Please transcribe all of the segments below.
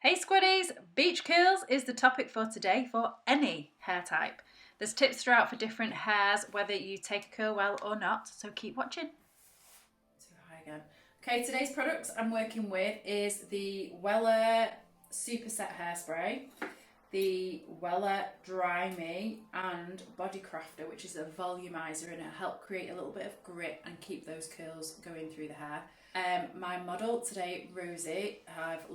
Hey Squiddies! Beach curls is the topic for today for any hair type. There's tips throughout for different hairs, whether you take a curl well or not, so keep watching. Hi again. Okay, today's products I'm working with is the WELLA Superset Hairspray, the WELLA Dry Me and Body Crafter, which is a volumizer and it'll help create a little bit of grit and keep those curls going through the hair. My model today, Rosie, I've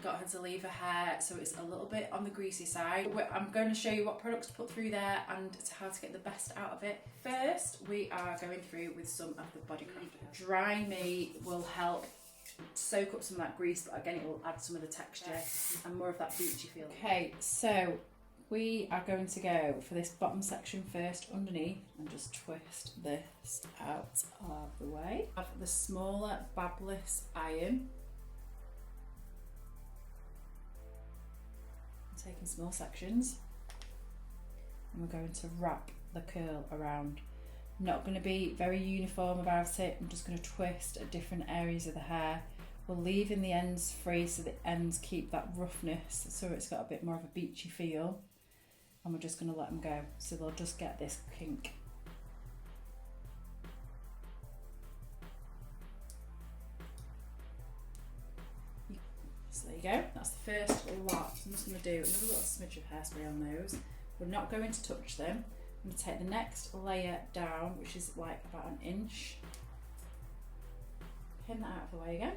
got her to leave her hair so it's a little bit on the greasy side. I'm going to show you what products to put through there and how to get the best out of it. First, we are going through with some of the Body Crafter. Dry Me will help soak up some of that grease, but again it will add some of the texture and more of that beachy feel. Okay, so we are going to go for this bottom section first underneath and just twist this out of the way. I have the smaller BABYLISS iron. I'm taking small sections and we're going to wrap the curl around. Not going to be very uniform about it. I'm just going to twist at different areas of the hair. We're leaving the ends free so the ends keep that roughness, so it's got a bit more of a beachy feel. And we're just going to let them go, so they'll just get this kink. So there you go, that's the first lot. So I'm just going to do another little smidge of hairspray on those. We're not going to touch them. I'm going to take the next layer down, which is like about an inch. Pin that out of the way again.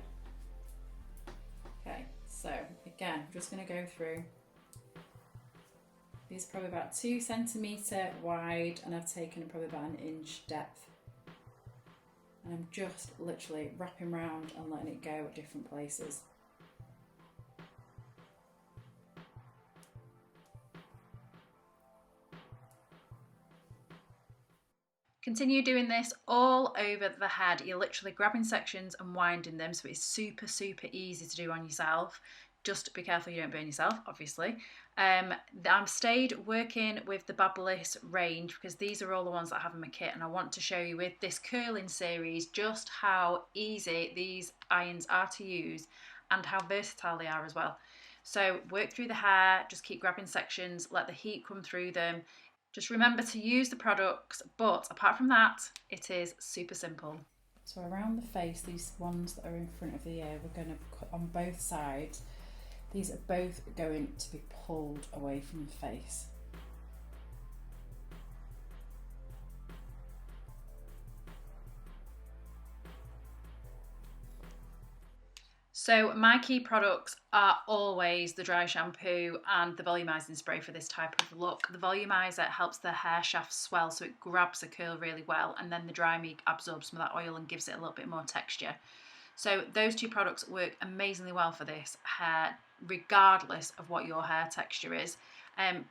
Okay, so again, I'm just going to go through. These are probably about 2 centimetre wide and I've taken probably about an inch depth. And I'm just literally wrapping around and letting it go at different places. Continue doing this all over the head. You're literally grabbing sections and winding them, so it's super, super easy to do on yourself. Just be careful you don't burn yourself, obviously. I'm stayed working with the BABYLISS range because these are all the ones that I have in my kit, and I want to show you with this curling series just how easy these irons are to use and how versatile they are as well. So work through the hair, just keep grabbing sections, let the heat come through them. Just remember to use the products, but apart from that, it is super simple. So around the face, these ones that are in front of the ear, we're going to put on both sides. These are both going to be pulled away from the face. So my key products are always the dry shampoo and the volumizing spray for this type of look. The volumizer helps the hair shaft swell so it grabs the curl really well, and then the Dry Me absorbs some of that oil and gives it a little bit more texture. So those two products work amazingly well for this hair, regardless of what your hair texture is.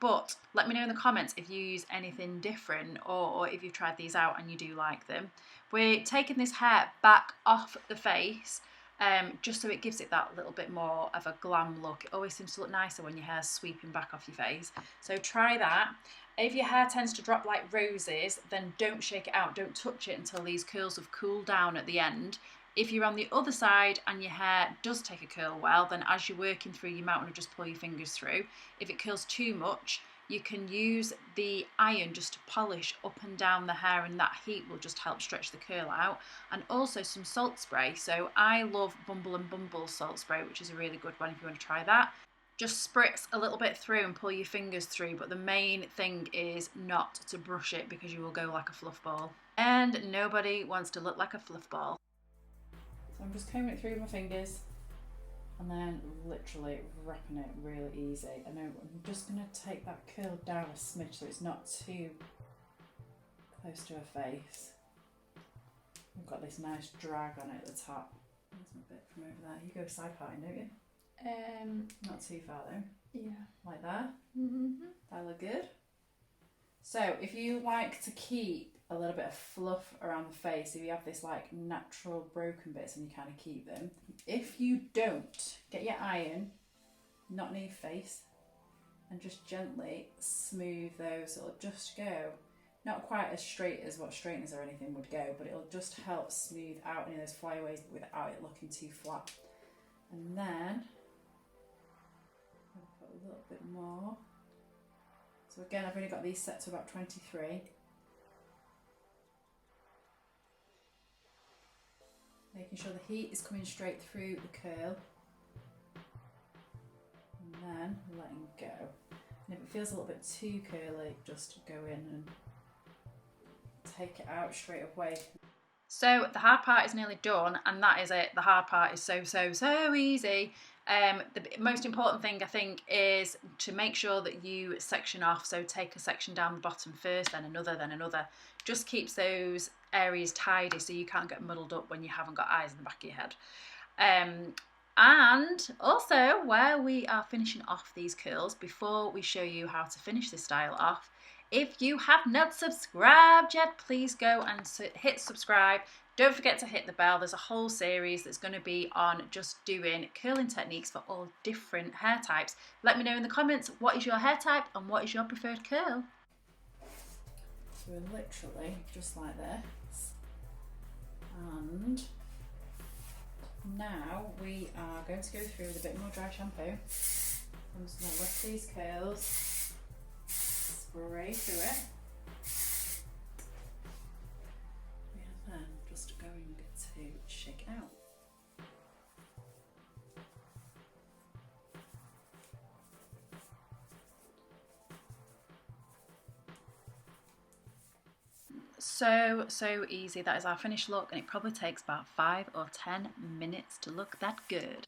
But let me know in the comments if you use anything different or if you've tried these out and you do like them. We're taking this hair back off the face just so it gives it that little bit more of a glam look. It always seems to look nicer when your hair's sweeping back off your face. So try that. If your hair tends to drop like roses, then don't shake it out. Don't touch it until these curls have cooled down at the end. If you're on the other side and your hair does take a curl well, then as you're working through, you might want to just pull your fingers through. If it curls too much, you can use the iron just to polish up and down the hair, and that heat will just help stretch the curl out. And also some salt spray. So I love Bumble and Bumble salt spray, which is a really good one if you want to try that. Just spritz a little bit through and pull your fingers through, but the main thing is not to brush it because you will go like a fluff ball. And nobody wants to look like a fluff ball. So I'm just combing it through with my fingers and then literally wrapping it really easy. And I'm just going to take that curl down a smidge so it's not too close to her face. We've got this nice drag on it at the top. There's my bit from over there. You go side parting, don't you? Not too far though. Yeah. Like that. That look good. So if you like to keep a little bit of fluff around the face, if you have this like natural broken bits and you kind of keep them. If you don't, get your iron, not near your face, and just gently smooth those. It'll just go, not quite as straight as what straighteners or anything would go, but it'll just help smooth out any of those flyaways without it looking too flat. And then a little bit more. So again, I've only got these set to about 23. Making sure the heat is coming straight through the curl. And then letting go. And if it feels a little bit too curly, just go in and take it out straight away. So the hard part is nearly done, and that is it. The hard part is so easy. The most important thing, I think, is to make sure that you section off. So take a section down the bottom first, then another, then another. Just keeps those areas tidy so you can't get muddled up when you haven't got eyes in the back of your head. And also, where we are finishing off these curls, before we show you how to finish this style off, if you have not subscribed yet, please go and hit subscribe. Don't forget to hit the bell. There's a whole series that's going to be on just doing curling techniques for all different hair types. Let me know in the comments, what is your hair type and what is your preferred curl? So we're literally just like this. And now we are going to go through with a bit more dry shampoo. I'm just going to lift these curls, spray through it, and then just going to shake it out. So easy. That is our finished look, and it probably takes about 5 or 10 minutes to look that good.